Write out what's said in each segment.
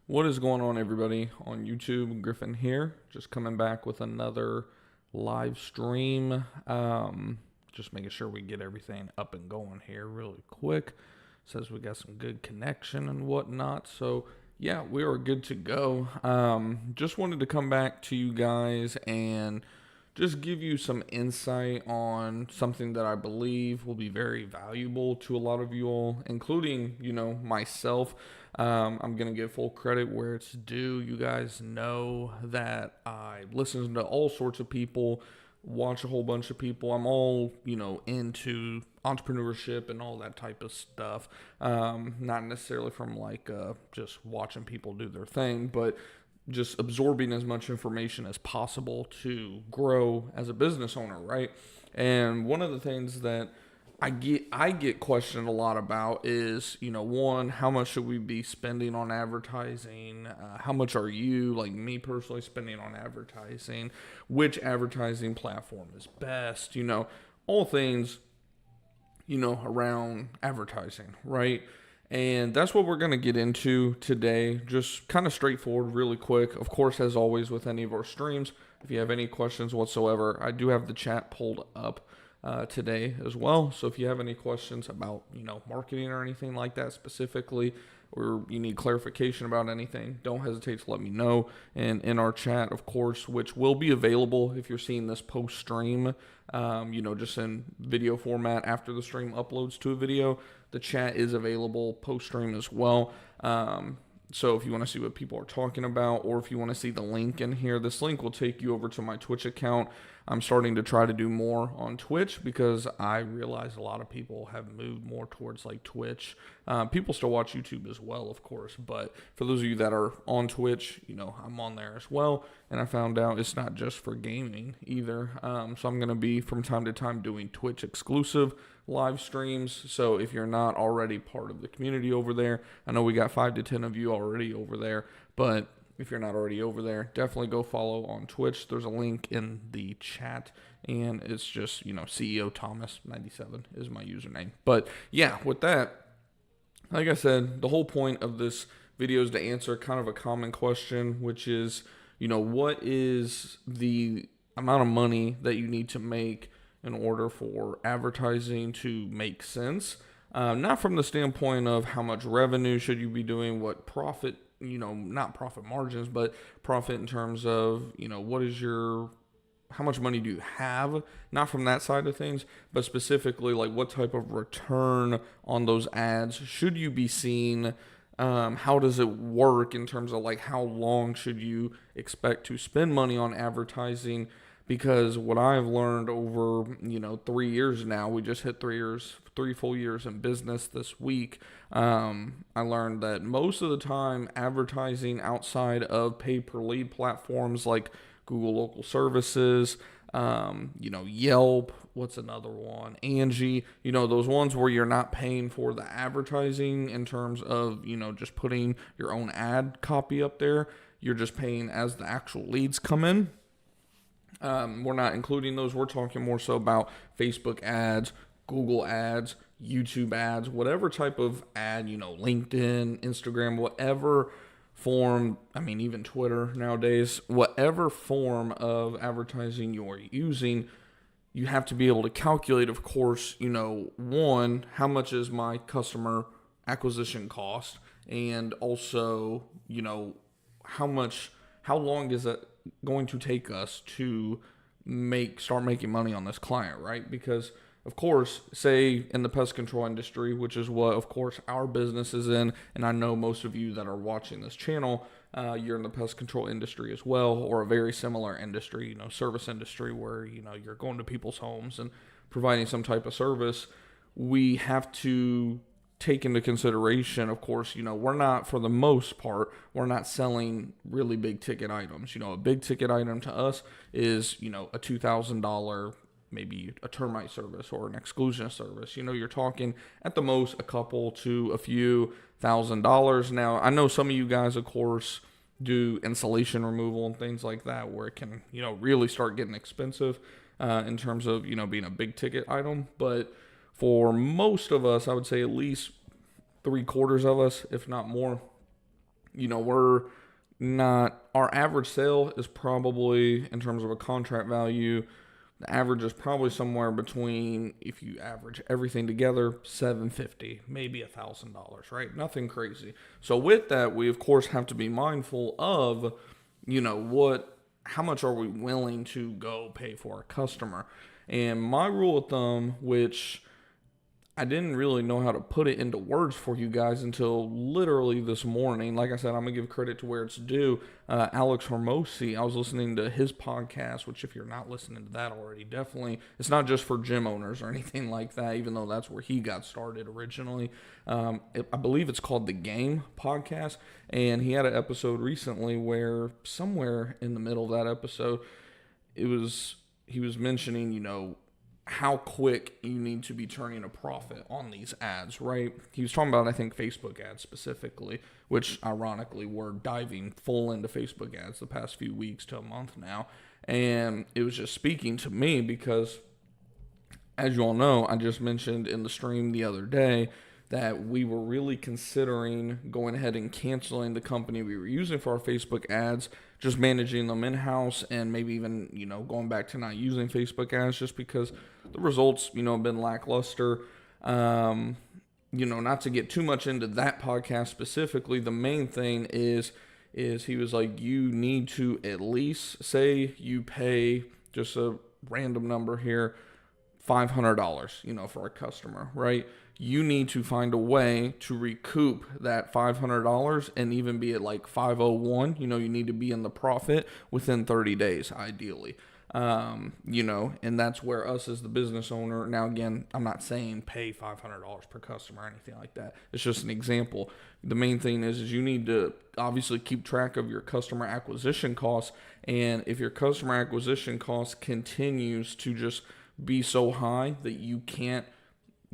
What is going on, everybody, on YouTube? Griffin here, just coming back with another live stream. Just making sure we get everything up and going here really quick. Says we got some good connection and whatnot. So, yeah, we are good to go. Just wanted to come back to you guys and just give you some insight on something that I believe will be very valuable to a lot of you all, including, myself. I'm going to give full credit where it's due. You guys know that I listen to all sorts of people, watch a whole bunch of people. I'm all, into entrepreneurship and all that type of stuff. Not necessarily from just watching people do their thing, but just absorbing as much information as possible to grow as a business owner, right? And one of the things that I get questioned a lot about is, one, how much should we be spending on advertising? How much are you, like me personally, spending on advertising? Which advertising platform is best? All things, around advertising, right? And that's what we're going to get into today. Just kind of straightforward, really quick. Of course, as always with any of our streams, if you have any questions whatsoever, I do have the chat pulled up today as well. So if you have any questions about, marketing or anything like that specifically, or you need clarification about anything, don't hesitate to let me know. And in our chat, of course, which will be available if you're seeing this post stream, just in video format after the stream uploads to a video, the chat is available post stream as well. So if you want to see what people are talking about, or if you want to see the link in here, this link will take you over to my Twitch account. I'm starting to try to do more on Twitch because I realize a lot of people have moved more towards like Twitch. People still watch YouTube as well, of course, but for those of you that are on Twitch, I'm on there as well. And I found out it's not just for gaming either. So I'm going to be from time to time doing Twitch exclusive live streams. So if you're not already part of the community over there, I know we got 5 to 10 of you already over there, but if you're not already over there, definitely go follow on Twitch. There's a link in the chat, and it's just, CEO Thomas 97 is my username. But yeah, with that, like I said, the whole point of this video is to answer kind of a common question, which is, what is the amount of money that you need to make in order for advertising to make sense? Not from the standpoint of how much revenue should you be doing, what profit, not profit margins, but profit in terms of, how much money do you have? Not from that side of things, but specifically like what type of return on those ads should you be seeing? How does it work in terms of like how long should you expect to spend money on advertising? Because what I've learned over, 3 years now, we just hit 3 full years in business this week. I learned that most of the time advertising outside of pay per lead platforms like Google Local Services, Yelp, what's another one? Angie, those ones where you're not paying for the advertising in terms of, just putting your own ad copy up there. You're just paying as the actual leads come in. We're not including those. We're talking more so about Facebook ads, Google ads, YouTube ads, whatever type of ad, LinkedIn, Instagram, whatever form, even Twitter nowadays, whatever form of advertising you're using, you have to be able to calculate, of course, one, how much is my customer acquisition cost? And also, how long is it going to take us to start making money on this client, right? Because of course, say in the pest control industry, which is what of course our business is in, and I know most of you that are watching this channel, you're in the pest control industry as well, or a very similar industry, service industry where you're going to people's homes and providing some type of service. We have to take into consideration, of course, we're not, for the most part, we're not selling really big ticket items. A big ticket item to us is, a $2,000, maybe a termite service or an exclusion service. You're talking at the most a couple to a few $1,000. Now, I know some of you guys, of course, do insulation removal and things like that where it can, really start getting expensive in terms of, being a big ticket item. But for most of us, I would say at least 3/4 of us, if not more, we're not, our average sale is probably, in terms of a contract value, the average is probably somewhere between, if you average everything together, $750, maybe $1,000, right? Nothing crazy. So with that, we of course have to be mindful of, how much are we willing to go pay for a customer? And my rule of thumb, which I didn't really know how to put it into words for you guys until literally this morning. Like I said, I'm going to give credit to where it's due. Alex Hormozi, I was listening to his podcast, which if you're not listening to that already, definitely, it's not just for gym owners or anything like that, even though that's where he got started originally. I believe it's called The Game Podcast, and he had an episode recently where somewhere in the middle of that episode, he was mentioning, how quick you need to be turning a profit on these ads, right? He was talking about, I think, Facebook ads specifically, which ironically we're diving full into Facebook ads the past few weeks to a month now. And it was just speaking to me because, as you all know, I just mentioned in the stream the other day that we were really considering going ahead and canceling the company we were using for our Facebook ads, just managing them in-house, and maybe even, going back to not using Facebook ads just because the results, have been lackluster. Not to get too much into that podcast specifically, the main thing is he was like, you need to at least say you pay, just a random number here, $500, for a customer, right? You need to find a way to recoup that $500 and even be at like 501. You need to be in the profit within 30 days, ideally. And that's where us as the business owner, now again, I'm not saying pay $500 per customer or anything like that. It's just an example. The main thing is you need to obviously keep track of your customer acquisition costs. And if your customer acquisition cost continues to just be so high that you can't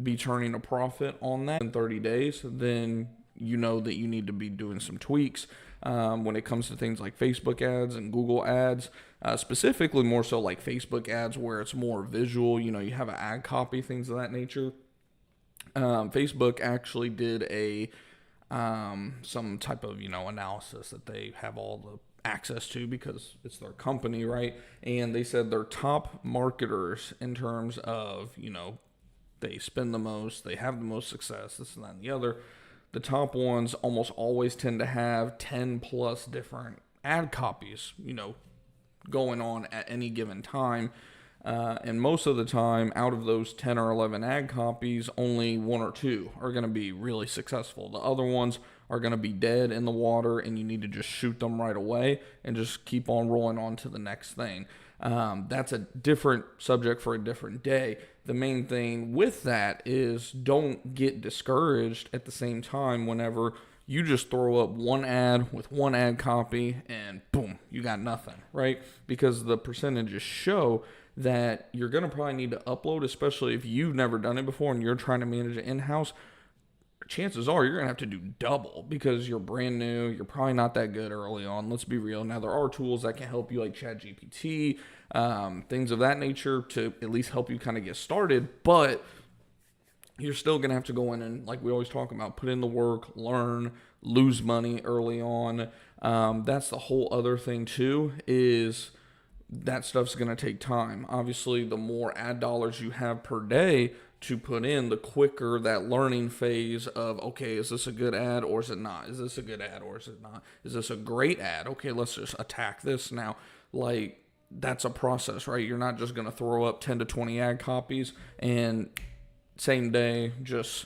be turning a profit on that in 30 days, then that you need to be doing some tweaks when it comes to things like Facebook ads and Google ads, specifically more so like Facebook ads where it's more visual, you have an ad copy, things of that nature. Facebook actually did some type of, analysis that they have all the access to because it's their company, right? And they said their top marketers in terms of, they spend the most, they have the most success, this and that and the other. The top ones almost always tend to have 10 plus different ad copies, going on at any given time. And most of the time, out of those 10 or 11 ad copies, only one or two are going to be really successful. The other ones are going to be dead in the water, and you need to just shoot them right away and just keep on rolling on to the next thing. That's a different subject for a different day. The main thing with that is don't get discouraged at the same time whenever you just throw up one ad with one ad copy and boom, you got nothing, right? Because the percentages show that you're going to probably need to upload, especially if you've never done it before and you're trying to manage it in-house. Chances are you're going to have to do double because you're brand new. You're probably not that good early on. Let's be real. Now, there are tools that can help you like ChatGPT, things of that nature to at least help you kind of get started. But you're still going to have to go in and, like we always talk about, put in the work, learn, lose money early on. That's the whole other thing too, is that stuff's going to take time. Obviously, the more ad dollars you have per day to put in, the quicker that learning phase of, okay, is this a good ad or is it not? Is this a good ad or is it not? Is this a great ad? Okay, let's just attack this now. Like, that's a process, right? You're not just going to throw up 10 to 20 ad copies and same day just,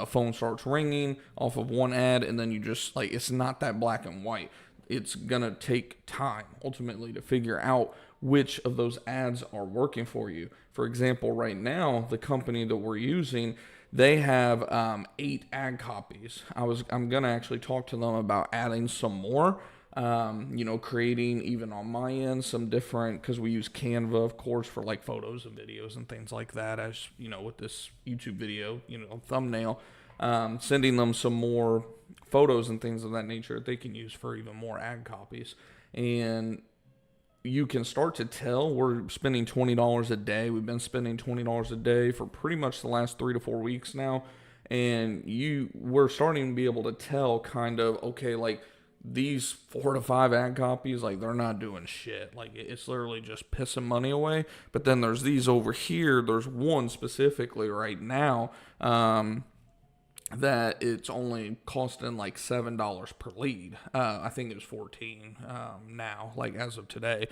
phone starts ringing off of one ad and then you just, like, it's not that black and white. It's going to take time ultimately to figure out which of those ads are working for you. For example, right now, the company that we're using, they have 8 ad copies. I'm going to actually talk to them about adding some more, creating even on my end some different, because we use Canva, of course, for like photos and videos and things like that, as with this YouTube video, thumbnail, sending them some more photos and things of that nature that they can use for even more ad copies. And you can start to tell we're spending $20 a day. We've been spending $20 a day for pretty much the last 3 to 4 weeks now. And we're starting to be able to tell kind of, okay, like these 4 to 5 ad copies, like, they're not doing shit. Like, it's literally just pissing money away. But then there's these over here. There's one specifically right now that it's only costing like $7 per lead. I think it was 14 now, like as of today,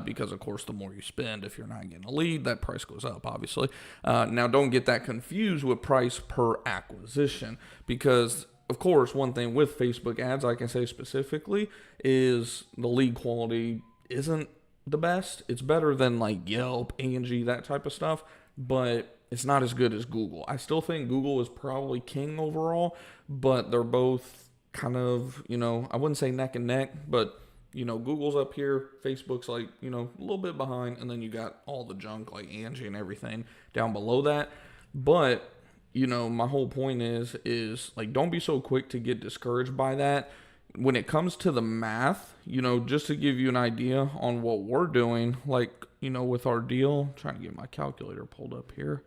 because of course the more you spend, if you're not getting a lead, that price goes up, obviously. Now don't get that confused with price per acquisition, because of course one thing with Facebook ads I can say specifically is the lead quality isn't the best. It's better than like Yelp, Angie, that type of stuff, but it's not as good as Google. I still think Google is probably king overall, but they're both kind of, I wouldn't say neck and neck, but, Google's up here, Facebook's like, a little bit behind, and then you got all the junk like Angie and everything down below that. But, my whole point is like, don't be so quick to get discouraged by that. When it comes to the math, just to give you an idea on what we're doing, like, with our deal, I'm trying to get my calculator pulled up here.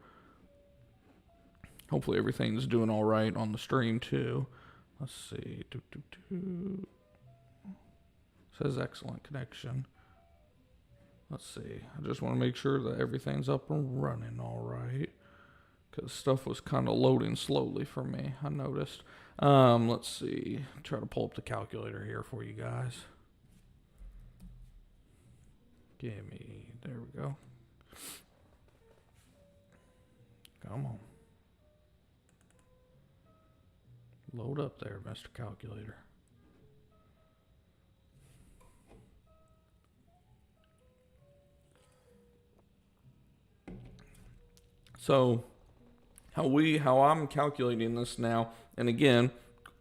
Hopefully everything's doing all right on the stream too. Let's see. Says excellent connection. Let's see. I just want to make sure that everything's up and running all right, because stuff was kind of loading slowly for me, I noticed. Let's see. Try to pull up the calculator here for you guys. There we go. Come on. Load up there, Mr. Calculator. So, how I'm calculating this now, and again,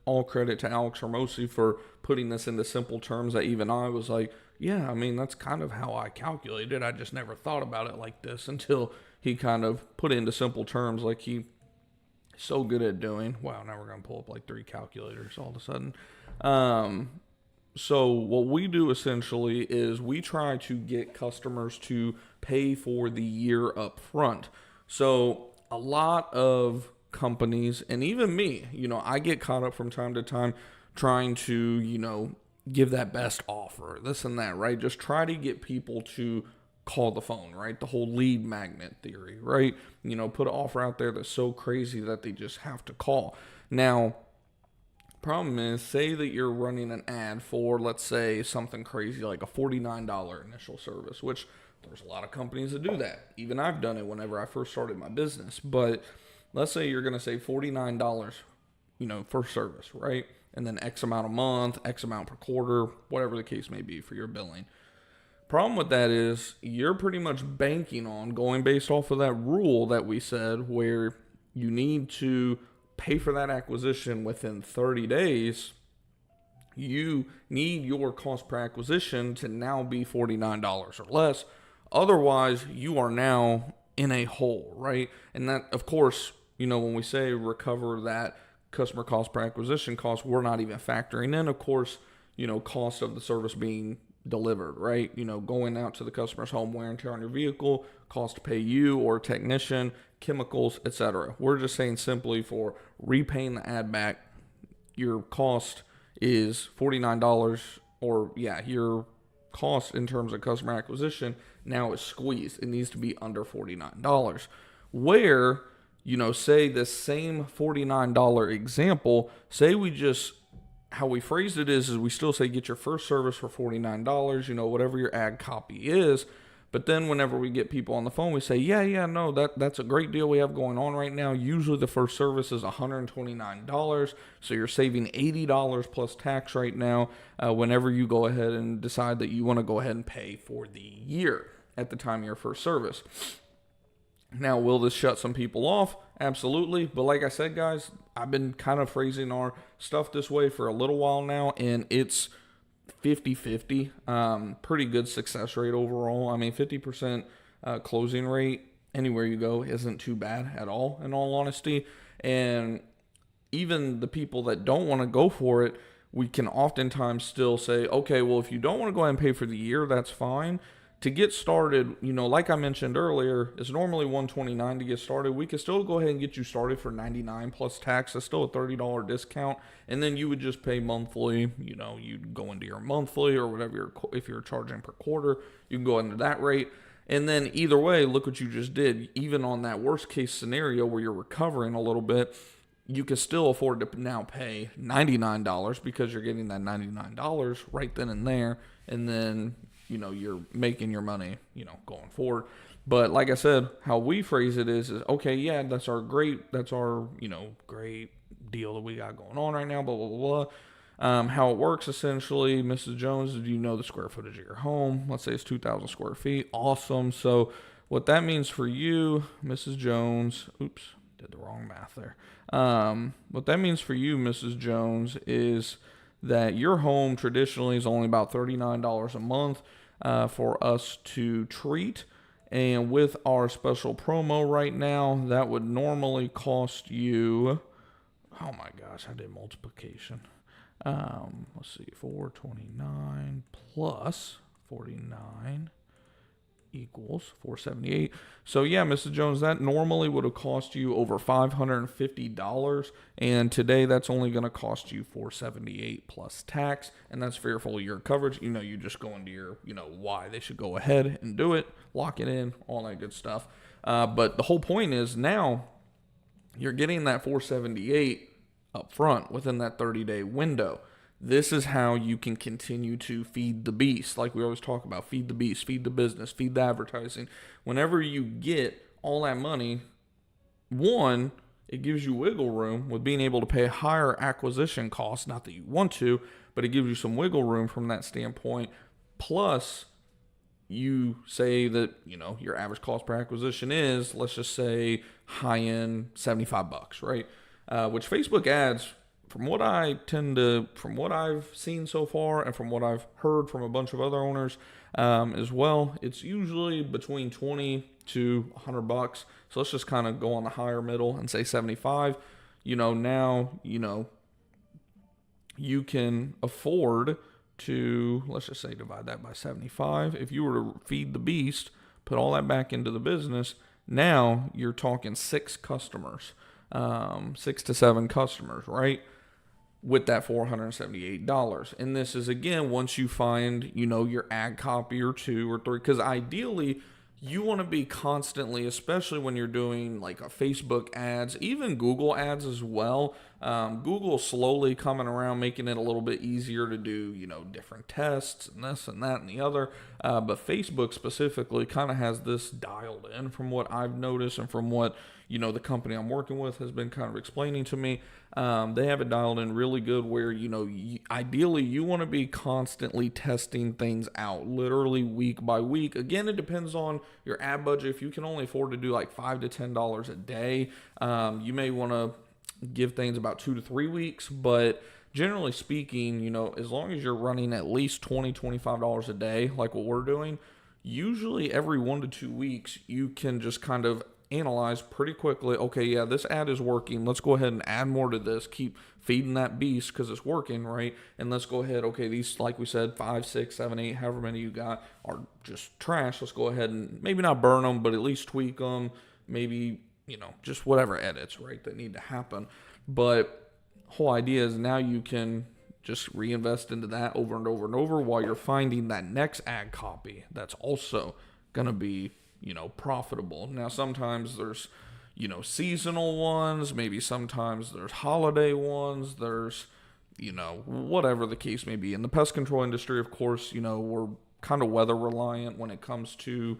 all credit to Alex Hermosi for putting this into simple terms that even I was like, yeah, I mean, that's kind of how I calculated. I just never thought about it like this until he kind of put it into simple terms like he so good at doing. Wow, now we're going to pull up like 3 calculators all of a sudden. So what we do essentially is we try to get customers to pay for the year up front. So a lot of companies, and even me, I get caught up from time to time trying to, give that best offer, this and that, right? Just try to get people to call the phone, right? The whole lead magnet theory, right? Put an offer out there that's so crazy that they just have to call. Now, problem is, say that you're running an ad for, let's say, something crazy like a $49 initial service, which there's a lot of companies that do that. Even I've done it whenever I first started my business. But let's say you're going to say $49, for service, right? And then X amount a month, X amount per quarter, whatever the case may be for your billing. Problem with that is you're pretty much banking on going based off of that rule that we said where you need to pay for that acquisition within 30 days. You need your cost per acquisition to now be $49 or less. Otherwise, you are now in a hole, right? And that, of course, when we say recover that customer cost per acquisition cost, we're not even factoring in, of course, cost of the service being delivered, right? Going out to the customer's home, wear and tear on your vehicle, cost to pay you or technician, chemicals, etc. We're just saying simply for repaying the ad back, your cost is $49, or your cost in terms of customer acquisition now is squeezed. It needs to be under $49. Where, say the same $49 example, say we just, how we phrased it is we still say get your first service for $49, whatever your ad copy is. But then whenever we get people on the phone, we say, no, that's a great deal we have going on right now. Usually the first service is $129. So you're saving $80 plus tax right now whenever you go ahead and decide that you want to go ahead and pay for the year at the time of your first service. Now, will this shut some people off? Absolutely. But like I said, guys, I've been kind of phrasing our stuff this way for a little while now, and it's 50-50. Pretty good success rate overall. I mean, 50% closing rate anywhere you go isn't too bad at all, in all honesty. And even the people that don't want to go for it, we can oftentimes still say, okay, well, if you don't want to go ahead and pay for the year, that's fine. To get started, like I mentioned earlier, it's normally $129 to get started. We could still go ahead and get you started for $99 plus tax. That's still a $30 discount. And then you would just pay monthly. You'd go into your monthly or whatever if you're charging per quarter, you can go into that rate. And then either way, look what you just did. Even on that worst case scenario where you're recovering a little bit, you can still afford to now pay $99 because you're getting that $99 right then and there. And then you're making your money, going forward. But like I said, how we phrase it is okay, yeah, that's our great deal that we got going on right now, blah, blah, blah, blah. How it works essentially, Mrs. Jones, do you know the square footage of your home? Let's say it's 2,000 square feet. Awesome. So what that means for you, Mrs. Jones, oops, did the wrong math there. What that means for you, Mrs. Jones, is that your home traditionally is only about $39 a month for us to treat. And with our special promo right now, that would normally cost you, oh my gosh, I did multiplication. Let's see, 429 plus 49 equals 478. So yeah, Mrs. Jones, that normally would have cost you over $550, and today that's only going to cost you $478 plus tax, and that's for your full year coverage. You just go into your, why they should go ahead and do it, lock it in, all that good stuff. But the whole point is now you're getting that $478 up front within that 30-day window. This is how you can continue to feed the beast. Like we always talk about, feed the beast, feed the business, feed the advertising. Whenever you get all that money, one, it gives you wiggle room with being able to pay higher acquisition costs. Not that you want to, but it gives you some wiggle room from that standpoint. Plus, you say that, your average cost per acquisition is, let's just say, high-end $75, right? Which Facebook ads, from what I've seen so far and from what I've heard from a bunch of other owners as well, it's usually between $20 to $100. So let's just kind of go on the higher middle and say 75. Now, you can afford to, let's just say, divide that by 75. If you were to feed the beast, put all that back into the business, now you're talking 6 customers, 6 to 7 customers, right? With that $478. And this is, again, once you find, your ad copy or 2 or 3, because ideally you want to be constantly, especially when you're doing like a Facebook ads, even Google ads as well. Google slowly coming around, making it a little bit easier to do, different tests and this and that and the other. But Facebook specifically kind of has this dialed in from what I've noticed and from what, the company I'm working with has been kind of explaining to me. They have it dialed in really good where, ideally you want to be constantly testing things out, literally week by week. Again, it depends on your ad budget. If you can only afford to do like $5 to $10 a day, you may want to give things about 2 to 3 weeks, but generally speaking, as long as you're running at least $20, $25 a day, like what we're doing, usually every 1 to 2 weeks, you can just kind of analyze pretty quickly, okay, yeah, this ad is working. Let's go ahead and add more to this. Keep feeding that beast because it's working, right? And let's go ahead, okay, these, like we said, 5, 6, 7, 8, however many you got are just trash. Let's go ahead and maybe not burn them, but at least tweak them. Maybe, just whatever edits, right, that need to happen. But whole idea is now you can just reinvest into that over and over and over while you're finding that next ad copy that's also going to be, profitable. Now, sometimes there's, seasonal ones, maybe sometimes there's holiday ones, there's, whatever the case may be. In the pest control industry, of course, we're kind of weather reliant when it comes to,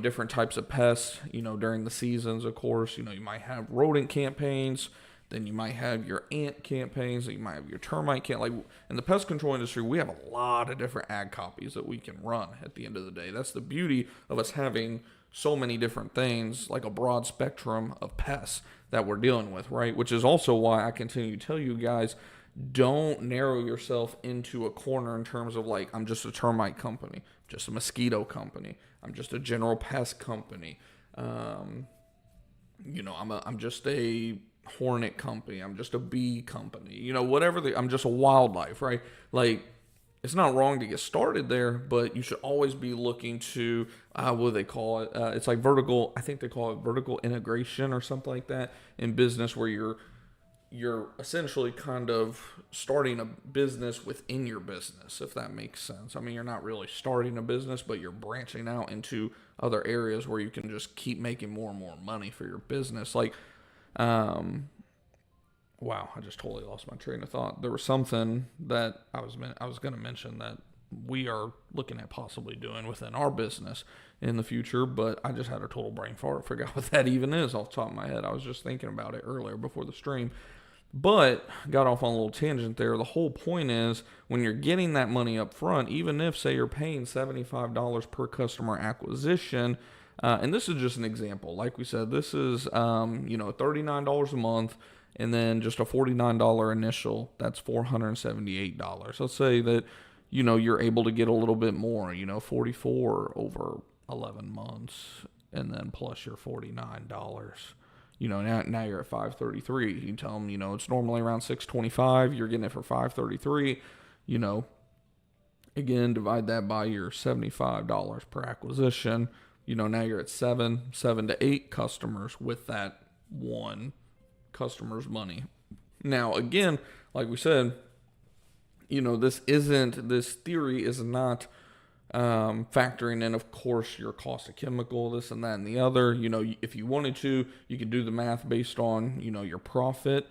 different types of pests, during the seasons, of course. You might have rodent campaigns, then you might have your ant campaigns, you might have your termite like in the pest control industry, we have a lot of different ad copies that we can run at the end of the day. That's the beauty of us having so many different things, like a broad spectrum of pests that we're dealing with, right? Which is also why I continue to tell you guys, don't narrow yourself into a corner in terms of like, I'm just a termite company, just a mosquito company, I'm just a general pest company, I'm just a hornet company, I'm just a bee company, whatever I'm just a wildlife, right? Like, it's not wrong to get started there, but you should always be looking to, what do they call it? It's like vertical, I think they call it vertical integration or something like that in business, where you're essentially kind of starting a business within your business, if that makes sense. I mean, you're not really starting a business, but you're branching out into other areas where you can just keep making more and more money for your business. Like, wow, I just totally lost my train of thought. There was something that I was going to mention that we are looking at possibly doing within our business in the future, but I just had a total brain fart. I forgot what that even is off the top of my head. I was just thinking about it earlier before the stream, but got off on a little tangent there. The whole point is, when you're getting that money up front, even if, say, you're paying $75 per customer acquisition, and this is just an example. Like we said, this is, $39 a month, and then just a $49 initial. That's $478. Let's say that, you're able to get a little bit more, 44 over 11 months, and then plus your $49. Now you're at $533. You tell them, it's normally around $625. You're getting it for $533. Again, divide that by your $75 per acquisition. Now you're at seven to eight customers with that one customer's money. Now, again, like we said, this theory is not factoring in, of course, your cost of chemical, this and that and the other. If you wanted to, you could do the math based on, your profit,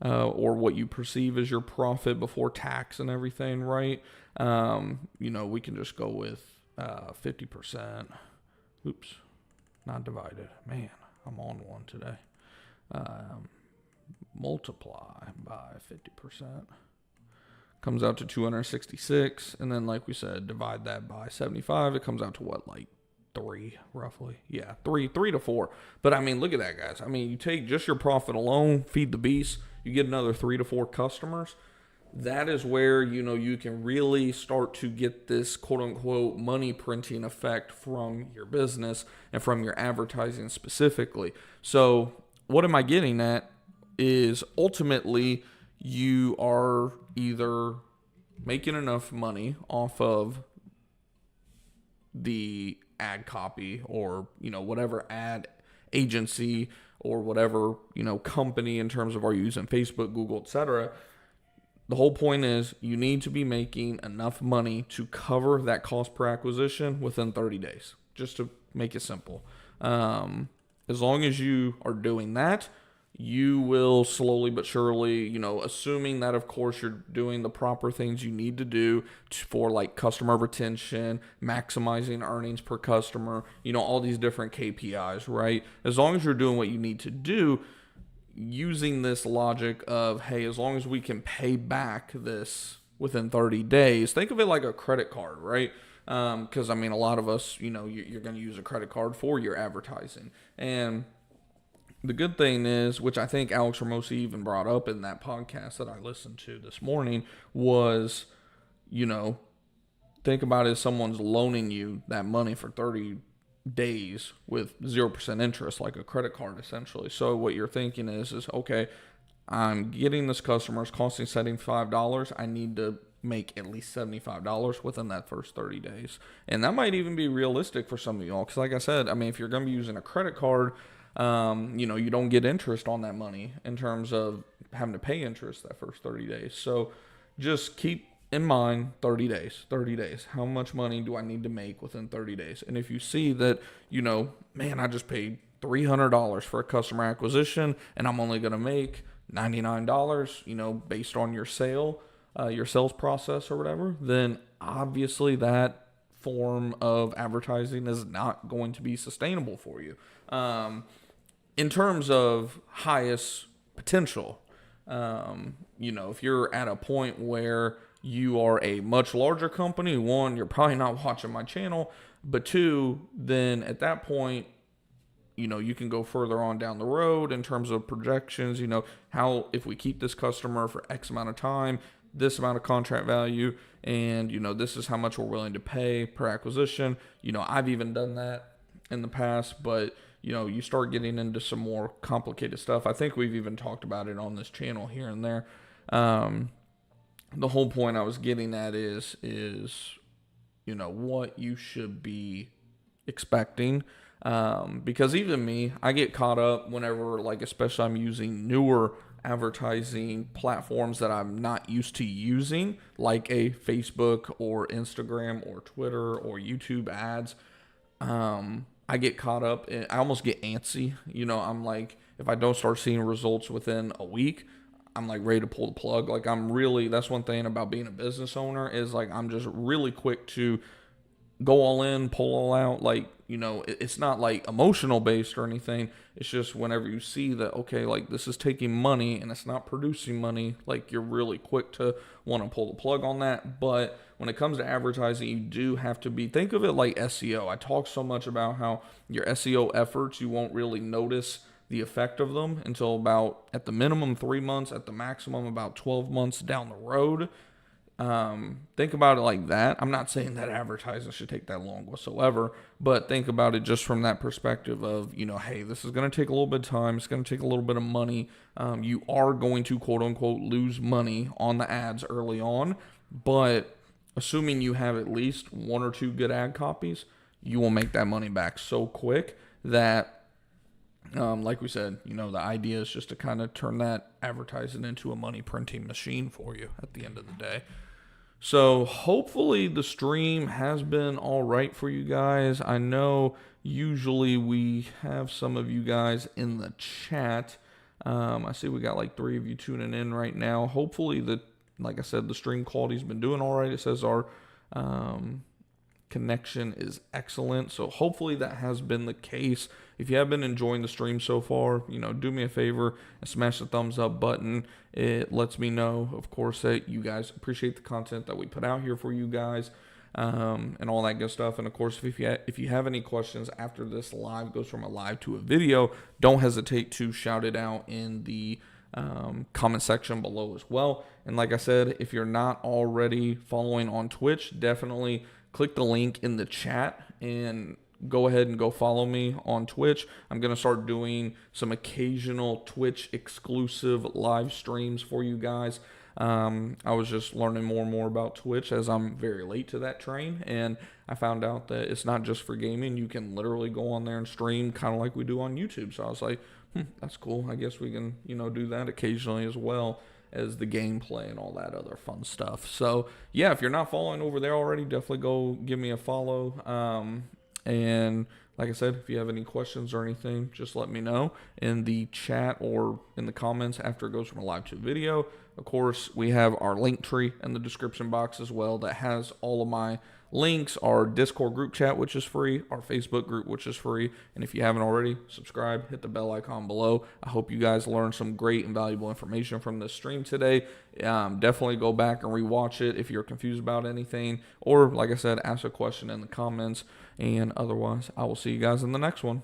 or what you perceive as your profit before tax and everything, right? We can just go with 50%. Oops, not divided. Man, I'm on one today. Multiply by 50%. Comes out to 266, and then, like we said, divide that by 75. It comes out to what, like 3, roughly? Yeah, 3 to 4. But I mean, look at that, guys. I mean, you take just your profit alone, feed the beast, you get another 3 to 4 customers. That is where, you can really start to get this quote unquote money printing effect from your business and from your advertising specifically. So what am I getting at is, ultimately, you are either making enough money off of the ad copy, or, whatever ad agency or whatever, company, in terms of, are you using Facebook, Google, etc. The whole point is, you need to be making enough money to cover that cost per acquisition within 30 days, just to make it simple. As long as you are doing that, you will slowly but surely, assuming that, of course, you're doing the proper things you need to do for, like, customer retention, maximizing earnings per customer, all these different KPIs, right? As long as you're doing what you need to do, using this logic of, hey, as long as we can pay back this within 30 days, think of it like a credit card, right? Because, a lot of us, you're going to use a credit card for your advertising. And the good thing is, which I think Alex Ramosi even brought up in that podcast that I listened to this morning, was, think about it as someone's loaning you that money for 30 days with 0% interest, like a credit card, essentially. So what you're thinking is, okay, I'm getting this customer, it's costing $75. I need to make at least $75 within that first 30 days. And that might even be realistic for some of y'all. Because like I said, if you're going to be using a credit card, you don't get interest on that money in terms of having to pay interest that first 30 days. So just keep in mind 30 days. How much money do I need to make within 30 days? And if you see that, man, I just paid $300 for a customer acquisition and I'm only going to make $99, based on your sales process or whatever, then obviously that form of advertising is not going to be sustainable for you. In terms of highest potential, if you're at a point where you are a much larger company, one, you're probably not watching my channel, but two, then at that point, you can go further on down the road in terms of projections, how, if we keep this customer for X amount of time, this amount of contract value, and, this is how much we're willing to pay per acquisition. I've even done that in the past, but, you start getting into some more complicated stuff. I think we've even talked about it on this channel here and there. the whole point I was getting at is what you should be expecting. Because even me, I get caught up whenever, like, especially I'm using newer advertising platforms that I'm not used to using, like a Facebook or Instagram or Twitter or YouTube ads. I get caught up and I almost get antsy. I'm like, if I don't start seeing results within a week, I'm like ready to pull the plug. Like, that's one thing about being a business owner is like, I'm just really quick to go all in, pull all out. Like, it's not like emotional based or anything. It's just whenever you see that, okay, like this is taking money and it's not producing money, like you're really quick to want to pull the plug on that. But when it comes to advertising, you do have to think of it like SEO. I talk so much about how your SEO efforts, you won't really notice the effect of them until about, at the minimum, 3 months, at the maximum about 12 months down the road. Think about it like that. I'm not saying that advertising should take that long whatsoever, but think about it just from that perspective of, hey, this is going to take a little bit of time. It's going to take a little bit of money. You are going to, quote unquote, lose money on the ads early on, but assuming you have at least 1 or 2 good ad copies, you will make that money back so quick that, like we said, the idea is just to kind of turn that advertising into a money printing machine for you at the end of the day. So hopefully the stream has been all right for you guys. I know usually we have some of you guys in the chat. I see we got like 3 of you tuning in right now. Hopefully like I said, the stream quality's been doing all right. It says our connection is excellent. So hopefully that has been the case. If you have been enjoying the stream so far, do me a favor and smash the thumbs up button. It lets me know, of course, that you guys appreciate the content that we put out here for you guys, and all that good stuff. And of course, if you have any questions after this live goes from a live to a video, don't hesitate to shout it out in the comment section below as well. And like I said, if you're not already following on Twitch, definitely click the link in the chat and go ahead and go follow me on Twitch. I'm going to start doing some occasional Twitch exclusive live streams for you guys. I was just learning more and more about Twitch as I'm very late to that train, and I found out that it's not just for gaming. You can literally go on there and stream kind of like we do on YouTube. So I was like, that's cool. I guess we can, do that occasionally as well as the gameplay and all that other fun stuff. So yeah, if you're not following over there already, definitely go give me a follow. And like I said, if you have any questions or anything, just let me know in the chat or in the comments after it goes from a live to a video. Of course, we have our LinkTree in the description box as well that has all of my links, our Discord group chat, which is free, our Facebook group, which is free. And if you haven't already, subscribe, hit the bell icon below. I hope you guys learned some great and valuable information from this stream today. Definitely go back and rewatch it if you're confused about anything, or like I said, ask a question in the comments. And otherwise, I will see you guys in the next one.